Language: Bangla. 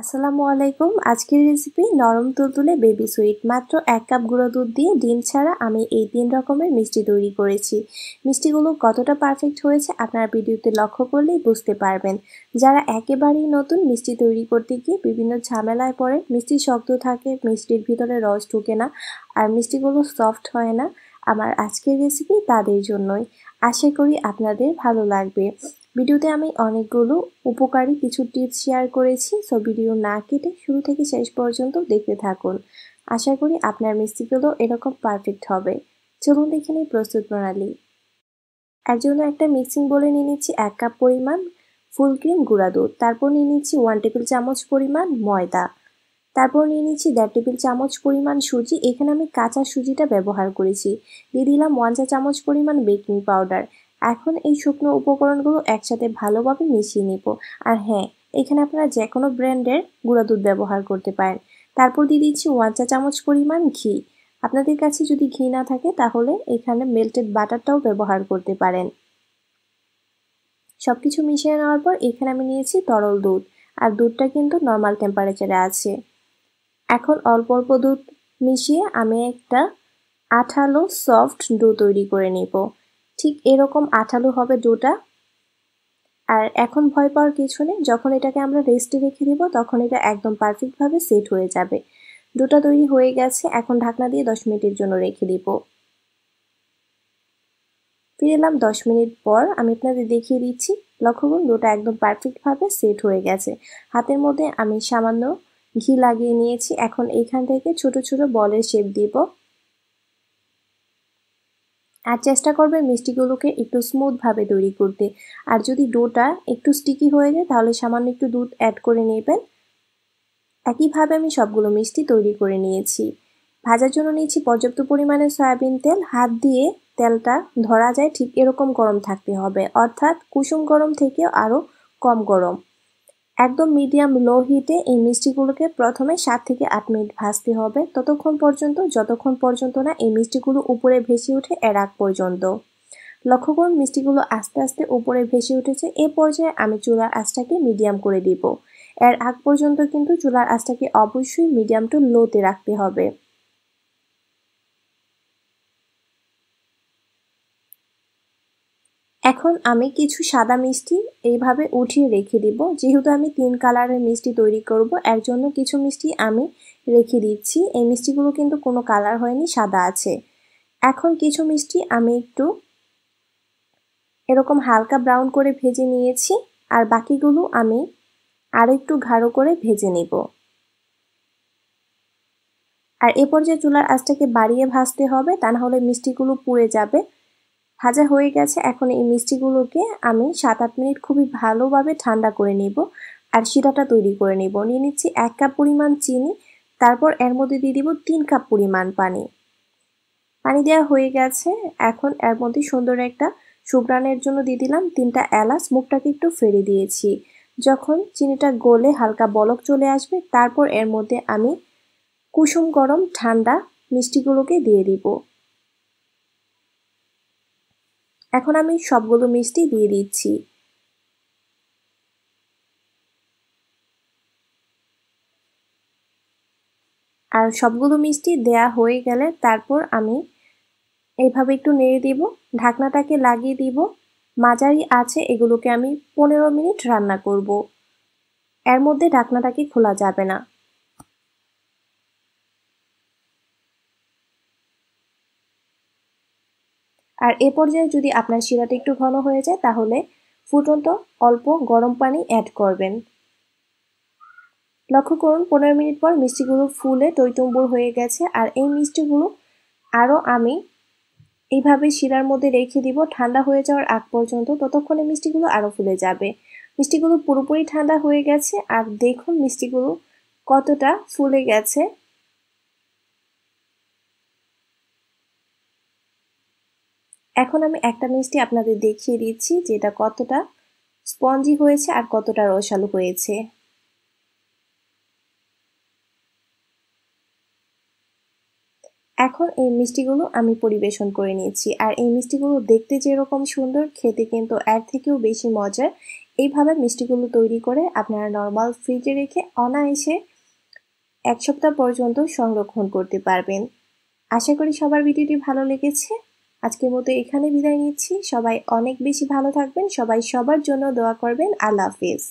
আসসালামু আলাইকুম। আজকের রেসিপি নরম তুলতুলে বেবি সুইট। মাত্র 1 কাপ গুঁড়ো দুধ দিয়ে ডিম ছাড়া আমি এই 3 রকমের মিষ্টি তৈরি করেছি। মিষ্টিগুলো কতটা পারফেক্ট হয়েছে আপনারা ভিডিওতে লক্ষ্য করলেই বুঝতে পারবেন। যারা একেবারেই নতুন মিষ্টি তৈরি করতে গিয়ে বিভিন্ন ঝামেলায় পড়ে, মিষ্টি শক্ত থাকে, মিষ্টির ভিতরে রস ঢোকে না আর মিষ্টিগুলো সফট হয় না, আমার আজকের রেসিপি তাদের জন্যই। আশা করি আপনাদের ভালো লাগবে। ভিডিওতে আমি অনেকগুলো উপকারী কিছু টিপস শেয়ার করেছি, সো ভিডিও না কেটে শুরু থেকে শেষ পর্যন্ত দেখতে থাকুন। আশা করি আপনার মিষ্টিগুলো এরকম পারফেক্ট হবে। চলুন দেখে নিই প্রস্তুত প্রণালী। এর জন্য একটা মিক্সিং বোলে নিয়ে নিচ্ছি 1 কাপ পরিমাণ ফুল ক্রিম গুঁড়া দুধ, তারপর নিয়ে নিচ্ছি 1 টেবিল চামচ পরিমাণ ময়দা, তারপর নিয়ে নিচ্ছি 1.5 টেবিল চামচ পরিমাণ সুজি। এখানে আমি কাঁচা সুজিটা ব্যবহার করেছি। দিয়ে দিলাম 1 চা চামচ পরিমাণ বেকিং পাউডার। এখন এই শুকনো উপকরণগুলো একসাথে ভালোভাবে মিশিয়ে নিব। আর হ্যাঁ, এখানে আপনারা যে কোনো ব্র্যান্ডের গুঁড়া দুধ ব্যবহার করতে পারেন। তারপর দিয়ে দিচ্ছি 1 চা চামচ পরিমাণ ঘি। আপনাদের কাছে যদি ঘি না থাকে তাহলে এখানে মেল্টেড বাটারটাও ব্যবহার করতে পারেন। সবকিছু মিশিয়ে নেওয়ার পর এখানে আমি নিয়েছি তরল দুধ, আর দুধটা কিন্তু নর্মাল টেম্পারেচারে আছে। এখন অল্প অল্প দুধ মিশিয়ে আমি একটা আঠালো সফট ডো তৈরি করে নিব। ঠিক এরকম আঠালো হবে ডোটা। আর এখন ভয় পাওয়ার কিছু নেই, যখন এটাকে আমরা রেস্টে রেখে দিব তখন এটা একদম পারফেক্টভাবে সেট হয়ে যাবে। ডোটা তৈরি হয়ে গেছে, এখন ঢাকনা দিয়ে 10 মিনিটের জন্য রেখে দিব। ফিরে এলাম 10 মিনিট পর। আমি আপনাদের দেখিয়ে দিচ্ছি। লক্ষ্য করুন ডোটা একদম পারফেক্টভাবে সেট হয়ে গেছে। হাতের মধ্যে আমি সামান্য ঘি লাগিয়ে নিয়েছি। এখন এইখান থেকে ছোট ছোট বলের শেপ দিব। আর চেষ্টা করবেন মিষ্টিগুলোকে একটু স্মুথভাবে তৈরি করতে। আর যদি ডোটা একটু স্টিকি হয়ে যায় তাহলে সামান্য একটু দুধ অ্যাড করে নেবেন। একইভাবে আমি সবগুলো মিষ্টি তৈরি করে নিয়েছি। ভাজার জন্য নিয়েছি পর্যাপ্ত পরিমাণে সয়াবিন তেল। হাত দিয়ে তেলটা ধরা যায় ঠিক এরকম গরম থাকতে হবে, অর্থাৎ কুসুম গরম থেকেও আরও কম গরম। একদম মিডিয়াম লো হিটে এই মিষ্টিগুলোকে প্রথমে 7 থেকে 8 মিনিট ভাজতে হবে, যতক্ষণ পর্যন্ত না এই মিষ্টিগুলো উপরে ভেসে ওঠে এর আগ পর্যন্ত। লক্ষ্য করুন মিষ্টিগুলো আস্তে আস্তে উপরে ভেসে উঠেছে। এ পর্যায়ে আমি চুলার আঁচটাকে মিডিয়াম করে দিব। এর আগ পর্যন্ত কিন্তু চুলার আঁচটাকে অবশ্যই মিডিয়াম টু লোতে রাখতে হবে। এখন আমি কিছু সাদা মিষ্টি এইভাবে উঠিয়ে রেখে দিব। যেহেতু আমি 3 কালারের মিষ্টি তৈরি করব, এর জন্য কিছু মিষ্টি আমি রেখে দিচ্ছি। এই মিষ্টিগুলো কিন্তু কোনো কালার হয়নি, সাদা আছে। এখন কিছু মিষ্টি আমি একটু এরকম হালকা ব্রাউন করে ভেজে নিয়েছি, আর বাকিগুলো আমি আর একটু গাঢ় করে ভেজে নিব। আর এ পর্যায়ে চুলার আঁচটাকে বাড়িয়ে ভাজতে হবে, তা না হলে মিষ্টিগুলো পুড়ে যাবে। ভাজা হয়ে গেছে। এখন এই মিষ্টিগুলোকে আমি 7-8 মিনিট খুবই ভালোভাবে ঠান্ডা করে নিব আর শিরাটা তৈরি করে নিব। নিয়ে নিচ্ছি 1 কাপ পরিমাণ চিনি, তারপর এর মধ্যে দিয়ে দিব 3 কাপ পরিমাণ পানি। পানি দেওয়া হয়ে গেছে। এখন এর মধ্যে সুন্দর একটা সুঘ্রাণের জন্য দিয়ে দিলাম 3টা এলাচ। মুখটাকে একটু ফেড়ে দিয়েছি। যখন চিনিটা গলে হালকা বলক চলে আসবে তারপর এর মধ্যে আমি কুসুম গরম ঠান্ডা মিষ্টিগুলোকে দিয়ে দিব। এখন আমি সবগুলো মিষ্টি দিয়ে দিচ্ছি। আর সবগুলো মিষ্টি দেয়া হয়ে গেলে তারপর আমি এইভাবে একটু নেড়ে দিব। ঢাকনাটাকে লাগিয়ে দিব। মাঝারি আঁচে এগুলোকে আমি 15 মিনিট রান্না করব। এর মধ্যে ঢাকনাটাকে খোলা যাবে না। আর এ পর্যায়ে যদি আপনার শিরাটা একটু ঘন হয়ে যায় তাহলে ফুটন্ত অল্প গরম পানি অ্যাড করবেন। লক্ষ্য করুন 15 মিনিট পর মিষ্টিগুলো ফুলে টইটুম্বুর হয়ে গেছে। আর এই মিষ্টিগুলো আরও আমি এইভাবে শিরার মধ্যে রেখে দিব ঠান্ডা হয়ে যাওয়ার আগ পর্যন্ত। ততক্ষণে মিষ্টিগুলো আরও ফুলে যাবে। মিষ্টিগুলো পুরোপুরি ঠান্ডা হয়ে গেছে, আর দেখুন মিষ্টিগুলো কতটা ফুলে গেছে। এখন আমি একটা মিষ্টি আপনাদের দেখিয়ে দিচ্ছি যেটা কতটা স্পঞ্জি হয়েছে আর কতটা রসালো হয়েছে। এখন এই মিষ্টিগুলো আমি পরিবেশন করে নিয়েছি। আর এই মিষ্টিগুলো দেখতে যেরকম সুন্দর, খেতে কিন্তু এর থেকেও বেশি মজার। এইভাবে মিষ্টিগুলো তৈরি করে আপনারা নর্মাল ফ্রিজে রেখে অনায়াসে 1 সপ্তাহ পর্যন্ত সংরক্ষণ করতে পারবেন। আশা করি সবার ভিডিওটি ভালো লেগেছে। আজকের মতো এখানে বিদায় নিচ্ছি। সবাই অনেক বেশি ভালো থাকবেন। সবাই সবার জন্য দোয়া করবেন। আল্লাহ হাফেজ।